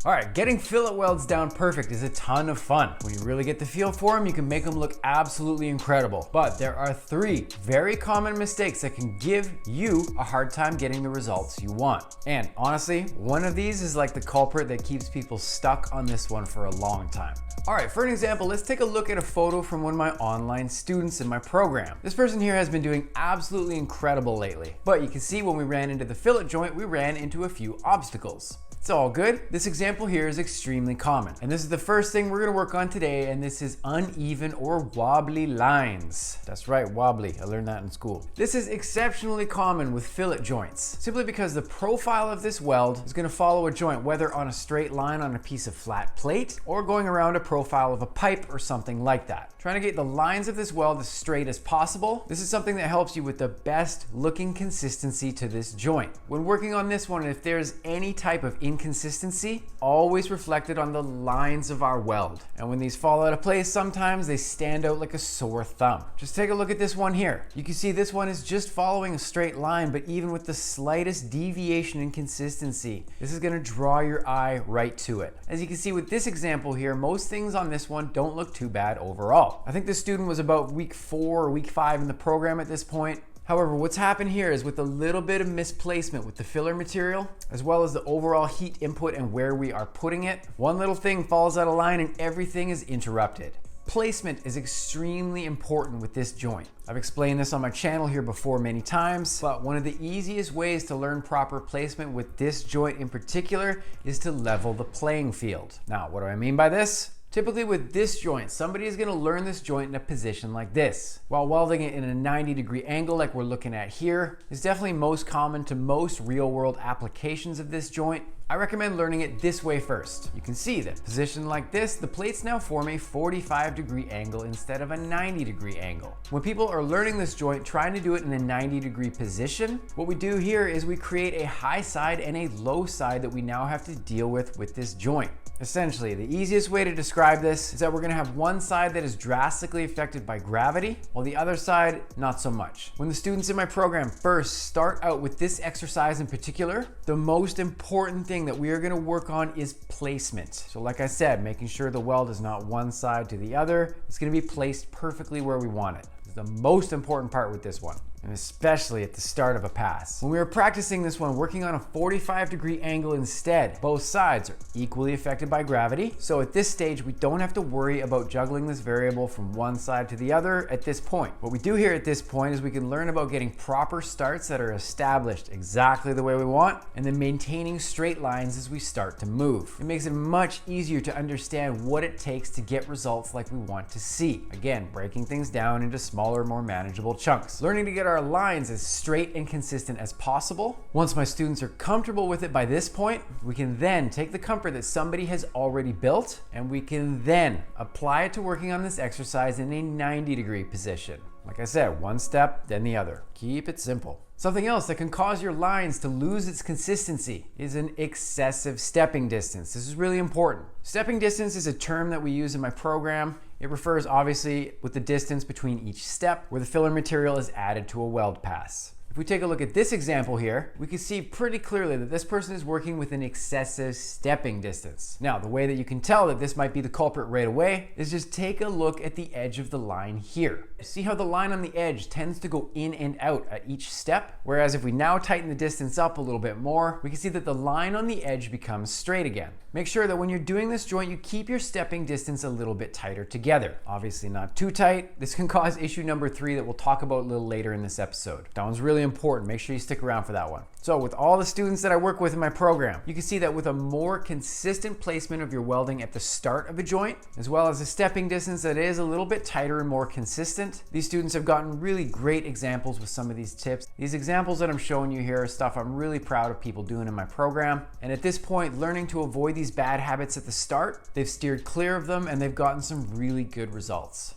All right, getting fillet welds down perfect is a ton of fun. When you really get the feel for them, you can make them look absolutely incredible. But there are 3 very common mistakes that can give you a hard time getting the results you want. And honestly, one of these is like the culprit that keeps people stuck on this one for a long time. All right, for an example, let's take a look at a photo from one of my online students in my program. This person here has been doing absolutely incredible lately. But you can see when we ran into the fillet joint, we ran into a few obstacles. It's all good. This example here is extremely common. And this is the first thing we're gonna work on today, and this is uneven or wobbly lines. That's right, wobbly. I learned that in school. This is exceptionally common with fillet joints, simply because the profile of this weld is gonna follow a joint, whether on a straight line on a piece of flat plate or going around a profile of a pipe or something like that. Trying to get the lines of this weld as straight as possible. This is something that helps you with the best looking consistency to this joint. When working on this one, if there's any type of inconsistency, always reflected on the lines of our weld. And when these fall out of place, sometimes they stand out like a sore thumb. Just take a look at this one here. You can see this one is just following a straight line, but even with the slightest deviation in consistency, this is gonna draw your eye right to it. As you can see with this example here, most things on this one don't look too bad overall. I think this student was about week 4 or week 5 in the program at this point. However, what's happened here is with a little bit of misplacement with the filler material, as well as the overall heat input and where we are putting it, one little thing falls out of line and everything is interrupted. Placement is extremely important with this joint. I've explained this on my channel here before many times, but one of the easiest ways to learn proper placement with this joint in particular is to level the playing field. Now, what do I mean by this? Typically with this joint, somebody is gonna learn this joint in a position like this. While welding it in a 90-degree angle like we're looking at here is definitely most common to most real-world applications of this joint, I recommend learning it this way first. You can see that positioned like this, the plates now form a 45-degree angle instead of a 90-degree angle. When people are learning this joint, trying to do it in a 90-degree position, what we do here is we create a high side and a low side that we now have to deal with this joint. Essentially, the easiest way to describe this is that we're gonna have one side that is drastically affected by gravity, while the other side, not so much. When the students in my program first start out with this exercise in particular, the most important thing that we are gonna work on is placement. So like I said, making sure the weld is not one side to the other. It's gonna be placed perfectly where we want it. It's the most important part with this one, and especially at the start of a pass. When we were practicing this one, working on a 45-degree angle instead, both sides are equally affected by gravity. So at this stage, we don't have to worry about juggling this variable from one side to the other at this point. What we do here at this point is we can learn about getting proper starts that are established exactly the way we want, and then maintaining straight lines as we start to move. It makes it much easier to understand what it takes to get results like we want to see. Again, breaking things down into smaller, more manageable chunks. Learning to get our lines as straight and consistent as possible. Once my students are comfortable with it by this point, we can then take the comfort that somebody has already built, and we can then apply it to working on this exercise in a 90-degree position. Like I said, one step, then the other. Keep it simple. Something else that can cause your lines to lose its consistency is an excessive stepping distance. This is really important. Stepping distance is a term that we use in my program. It refers obviously with the distance between each step where the filler material is added to a weld pass. If we take a look at this example here, we can see pretty clearly that this person is working with an excessive stepping distance. Now, the way that you can tell that this might be the culprit right away is just take a look at the edge of the line here. See how the line on the edge tends to go in and out at each step? Whereas if we now tighten the distance up a little bit more, we can see that the line on the edge becomes straight again. Make sure that when you're doing this joint, you keep your stepping distance a little bit tighter together. Obviously not too tight. This can cause issue number 3 that we'll talk about a little later in this episode. That one's really important. Make sure you stick around for that one. So with all the students that I work with in my program, you can see that with a more consistent placement of your welding at the start of a joint, as well as a stepping distance that is a little bit tighter and more consistent, these students have gotten really great examples with some of these tips. These examples that I'm showing you here are stuff I'm really proud of people doing in my program. And at this point, learning to avoid these bad habits at the start, they've steered clear of them and they've gotten some really good results.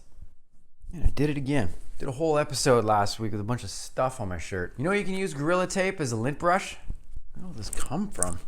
And I did it again. Did a whole episode last week with a bunch of stuff on my shirt. You know you can use Gorilla Tape as a lint brush? Where did this come from?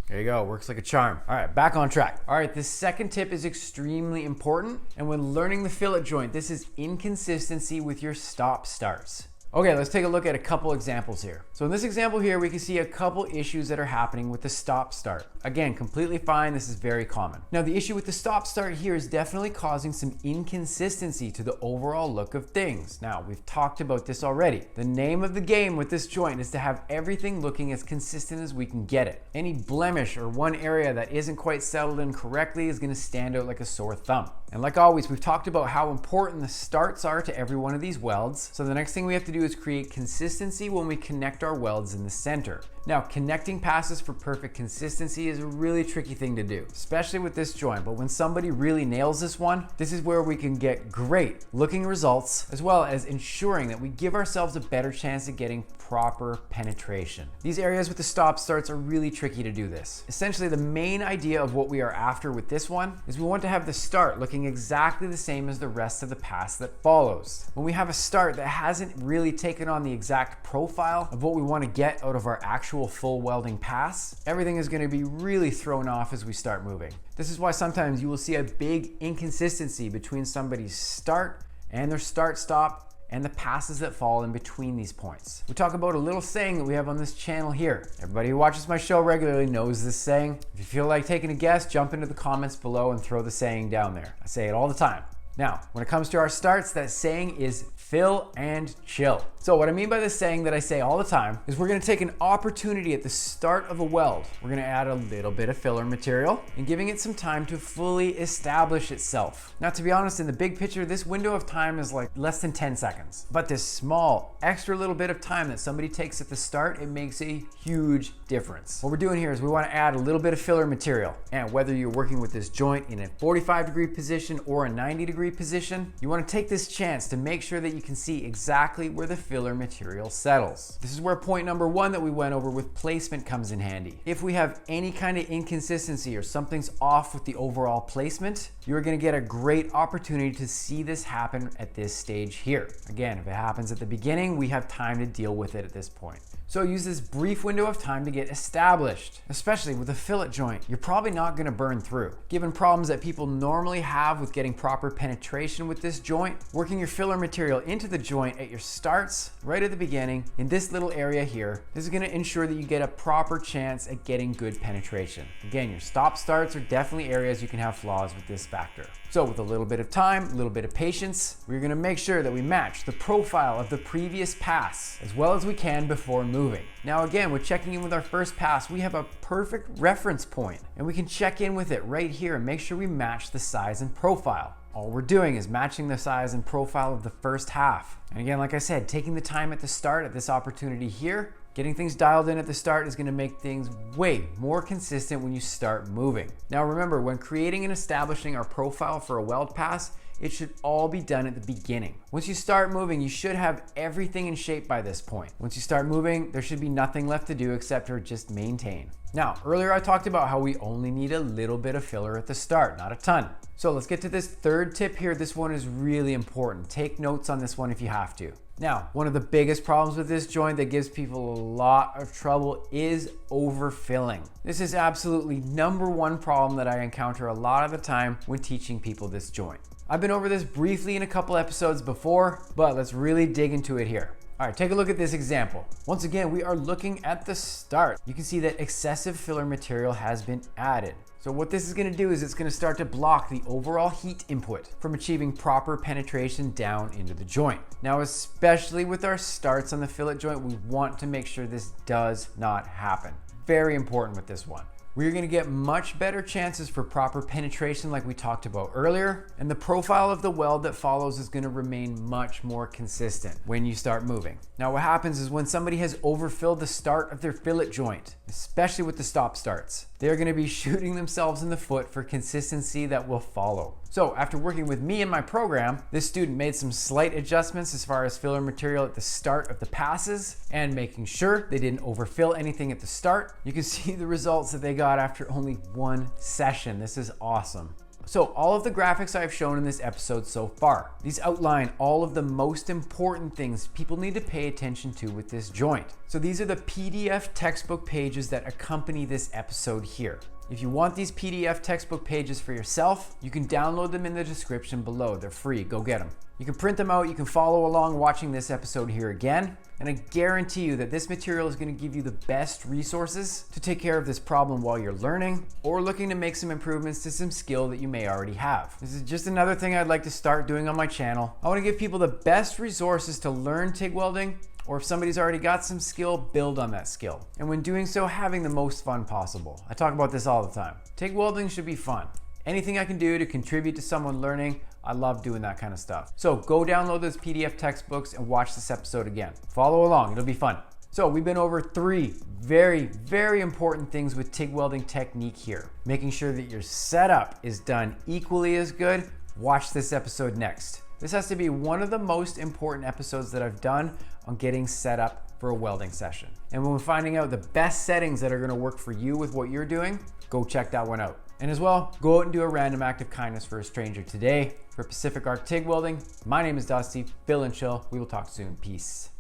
There you go, works like a charm. All right, back on track. All right, this second tip is extremely important. And when learning the fillet joint, this is inconsistency with your stop starts. Okay, let's take a look at a couple examples here. So in this example here, we can see a couple issues that are happening with the stop start. Again, completely fine. This is very common. Now, the issue with the stop start here is definitely causing some inconsistency to the overall look of things. Now, we've talked about this already. The name of the game with this joint is to have everything looking as consistent as we can get it. Any blemish or one area that isn't quite settled in correctly is going to stand out like a sore thumb. And like always, we've talked about how important the starts are to every one of these welds. So the next thing we have to do is create consistency when we connect our welds in the center. Now, connecting passes for perfect consistency is a really tricky thing to do, especially with this joint. But when somebody really nails this one, this is where we can get great looking results, as well as ensuring that we give ourselves a better chance at getting proper penetration. These areas with the stop starts are really tricky to do this. Essentially, the main idea of what we are after with this one is we want to have the start looking exactly the same as the rest of the pass that follows. When we have a start that hasn't really taken on the exact profile of what we want to get out of our actual full welding pass, everything is going to be really thrown off as we start moving. This is why sometimes you will see a big inconsistency between somebody's start and their start stop and the passes that fall in between these points. We talk about a little saying that we have on this channel here. Everybody who watches my show regularly knows this saying. If you feel like taking a guess, jump into the comments below and throw the saying down there. I say it all the time. Now, when it comes to our starts, that saying is fill and chill. So what I mean by this saying that I say all the time is we're gonna take an opportunity at the start of a weld. We're gonna add a little bit of filler material and giving it some time to fully establish itself. Now, to be honest, in the big picture, this window of time is like less than 10 seconds. But this small, extra little bit of time that somebody takes at the start, it makes a huge difference. What we're doing here is we wanna add a little bit of filler material. And whether you're working with this joint in a 45-degree position or a 90-degree position, you wanna take this chance to make sure that you can see exactly where the filler material settles. This is where point number one that we went over with placement comes in handy. If we have any kind of inconsistency or something's off with the overall placement, you're gonna get a great opportunity to see this happen at this stage here. Again, if it happens at the beginning, we have time to deal with it at this point. So use this brief window of time to get established, especially with a fillet joint. You're probably not gonna burn through. Given problems that people normally have with getting proper penetration with this joint, working your filler material into the joint at your starts, right at the beginning, in this little area here, this is gonna ensure that you get a proper chance at getting good penetration. Again, your stop starts are definitely areas you can have flaws with this factor. So with a little bit of time, a little bit of patience, we're gonna make sure that we match the profile of the previous pass as well as we can before moving. Now again, with checking in with our first pass, we have a perfect reference point and we can check in with it right here and make sure we match the size and profile. All we're doing is matching the size and profile of the first half. And again, like I said, taking the time at the start at this opportunity here, getting things dialed in at the start is gonna make things way more consistent when you start moving. Now remember, when creating and establishing our profile for a weld pass, it should all be done at the beginning. Once you start moving, you should have everything in shape by this point. Once you start moving, there should be nothing left to do except for just maintain. Now, earlier I talked about how we only need a little bit of filler at the start, not a ton. So let's get to this third tip here. This one is really important. Take notes on this one if you have to. Now, one of the biggest problems with this joint that gives people a lot of trouble is overfilling. This is absolutely number one problem that I encounter a lot of the time when teaching people this joint. I've been over this briefly in a couple episodes before, but let's really dig into it here. All right, take a look at this example. Once again, we are looking at the start. You can see that excessive filler material has been added. So what this is gonna do is it's gonna start to block the overall heat input from achieving proper penetration down into the joint. Now, especially with our starts on the fillet joint, we want to make sure this does not happen. Very important with this one. We're gonna get much better chances for proper penetration like we talked about earlier, and the profile of the weld that follows is gonna remain much more consistent when you start moving. Now what happens is when somebody has overfilled the start of their fillet joint, especially with the stop starts, they're gonna be shooting themselves in the foot for consistency that will follow. So after working with me in my program, this student made some slight adjustments as far as filler material at the start of the passes and making sure they didn't overfill anything at the start. You can see the results that they got after only one session. This is awesome. So all of the graphics I've shown in this episode so far, these outline all of the most important things people need to pay attention to with this joint. So these are the PDF textbook pages that accompany this episode here. If you want these PDF textbook pages for yourself, you can download them in the description below. They're free, go get them. You can print them out, you can follow along watching this episode here again, and I guarantee you that this material is going to give you the best resources to take care of this problem while you're learning or looking to make some improvements to some skill that you may already have. This is just another thing I'd like to start doing on my channel. I want to give people the best resources to learn TIG welding, or if somebody's already got some skill, build on that skill. And when doing so, having the most fun possible. I talk about this all the time. TIG welding should be fun. Anything I can do to contribute to someone learning, I love doing that kind of stuff. So go download those PDF textbooks and watch this episode again. Follow along, it'll be fun. So we've been over 3 very, very important things with TIG welding technique here. Making sure that your setup is done equally as good. Watch this episode next. This has to be one of the most important episodes that I've done on getting set up for a welding session. And when we're finding out the best settings that are gonna work for you with what you're doing, go check that one out. And as well, go out and do a random act of kindness for a stranger today. For Pacific Arc TIG Welding, my name is Dusty, Fill and Chill. We will talk soon, peace.